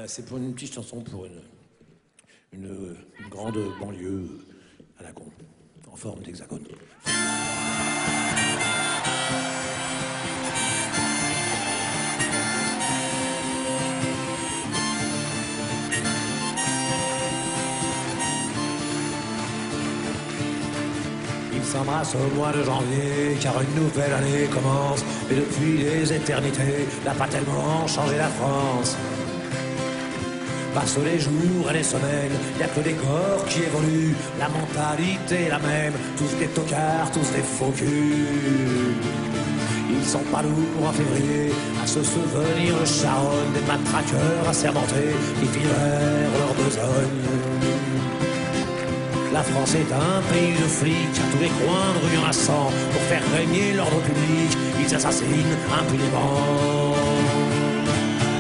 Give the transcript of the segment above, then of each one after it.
C'est pour une petite chanson pour une grande banlieue à la con, en forme d'hexagone. Ils s'embrassent au mois de janvier, car une nouvelle année commence. Et depuis des éternités, n'a pas tellement changé la France. Passent les jours et les semaines, y a que des corps qui évoluent. La mentalité est la même, tous des tocards, tous des faux culs. Ils sont pas lourds en février, à se souvenir de Charonne, des matraqueurs assermentés qui filèrent leur besogne. La France est un pays de flics, à tous les coins de rue en a 100. Pour faire régner l'ordre public, ils assassinent impunément.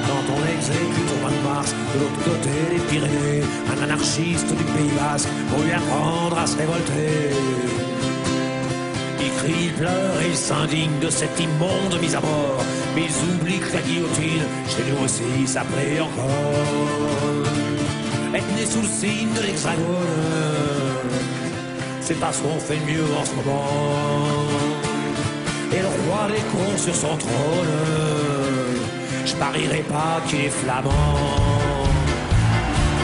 Quand on exécute au mois de mars, de l'autre côté des Pyrénées, un anarchiste du Pays Basque, pour lui apprendre à se révolter. Il crie, il pleure et il s'indigne de cette immonde mise à mort. Mais ils oublient que la guillotine, chez nous aussi, ça plaît encore. Être né sous le signe de l'hexagone, c'est parce qu'on fait mieux en ce moment. Et le roi des cons sur son trône, je parierais pas qu'il est flamand.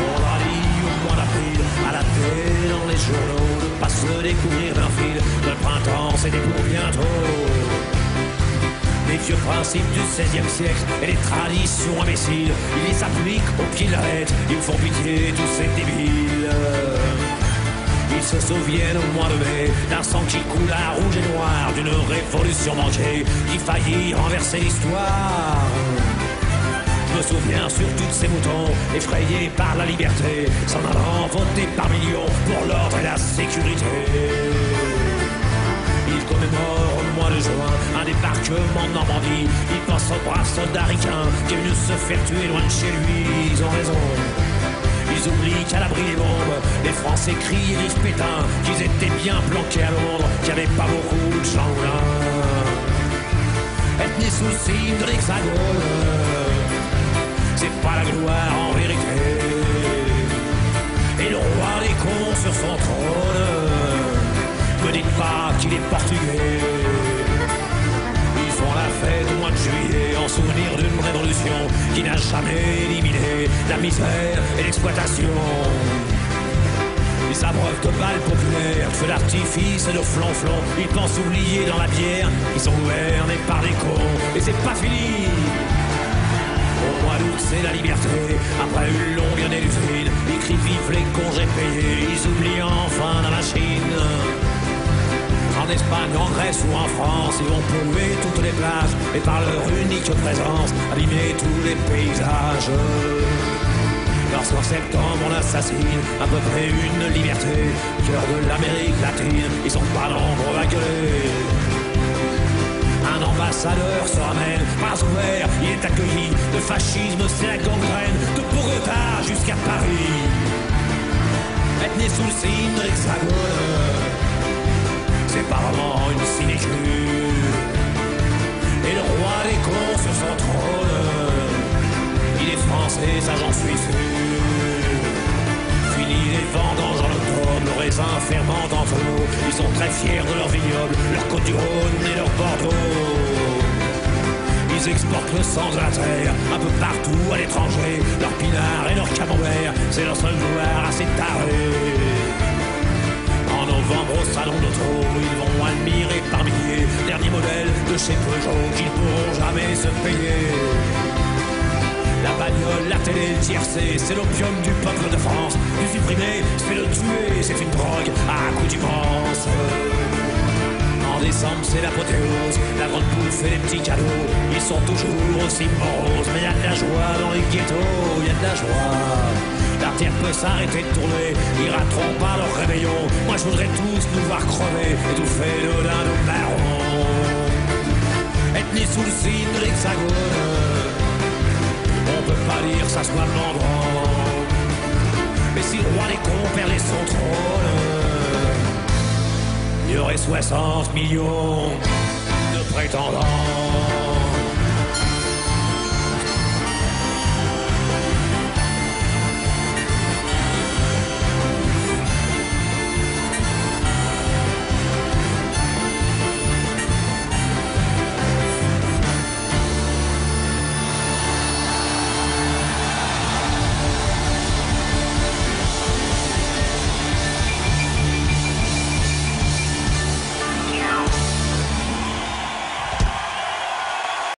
On l'a dit au mois d'avril, à la télé, dans les journaux, de pas se découvrir d'un fil. Le printemps, c'était pour bientôt. Les vieux principes du XVIe siècle et les traditions imbéciles, ils les appliquent au pied de la lettre, ils me font pitié, tous ces débiles. Ils se souviennent au mois de mai d'un sang qui coula rouge et noir, d'une révolution manquée qui faillit renverser l'histoire. Je me souviens surtout de ces moutons effrayés par la liberté, s'en allant voter par millions pour l'ordre et la sécurité. Ils commémorent au mois de juin un débarquement de Normandie. Ils pensent aux braves soldats ricains qui est venu se faire tuer loin de chez lui. Ils ont raison. Ils oublient qu'à l'abri des bombes, les Français crient et vivent Pétain, qu'ils étaient bien planqués à Londres, qu'il n'y avait pas beaucoup de gens là. Être né sous le signe de l'hexagone, c'est pas la gloire en vérité. Et le roi des cons sur son trône, me dites pas qu'il est portugais. Ils font la fête au mois de juillet en souvenir d'une révolution qui n'a jamais éliminé la misère et l'exploitation. Ils abreuvent de balles populaires, de feux d'artifice et de flonflons. Ils pensent oublier dans la bière qu'ils sont gouvernés par des cons. Et c'est pas fini. Au mois d'août, c'est la liberté. Après une longue année d'usine, ils crient vive les congés payés. Ils oublient enfin la machine. En Espagne, en Grèce ou en France, ils vont polluer toutes les plages et par leur unique présence, abîmer tous les paysages. Lorsqu'en septembre on assassine à peu près une liberté, cœur de l'Amérique latine, ils sont pas nombreux à gueuler. Un ambassadeur se ramène, bras ouverts, il est accueilli. Le fascisme, c'est la gangrène, de Bogota jusqu'à Paris. Être né sous le signe de l'hexagone, c'est pas vraiment une sinécure. Et le roi des cons sur son trône, il est français, ça j'en suis sûr. Fini les vendanges en octobre, le raisin fermente entre nous. Ils sont très fiers de leur vignoble, leur côte du Rhône et leur Bordeaux. Ils exportent le sang de la terre un peu partout à l'étranger. Leur pinard et leur camembert, c'est leur seule gloire assez tarée. En novembre au salon d'auto, ils vont admirer par milliers dernier modèle de chez Peugeot qu'ils pourront jamais se payer. La bagnole, la télé, le tiercé, c'est l'opium du peuple de France. Du supprimer, c'est le tuer, c'est une drogue à accoutumance. En décembre, c'est l'apothéose, la grande poule fait des petits cadeaux. Ils sont toujours aussi moroses, mais y a de la joie dans les ghettos, y a de la joie. La terre peut s'arrêter de tourner, ils rateront pas leur réveillon. Moi je voudrais tous nous voir crever, étouffer le dindon marron. Être né sous le signe de l'hexagone, on peut pas dire ça soit blanc-blanc. Mais si le roi des cons perdait son trône, il y aurait 60 millions de prétendants.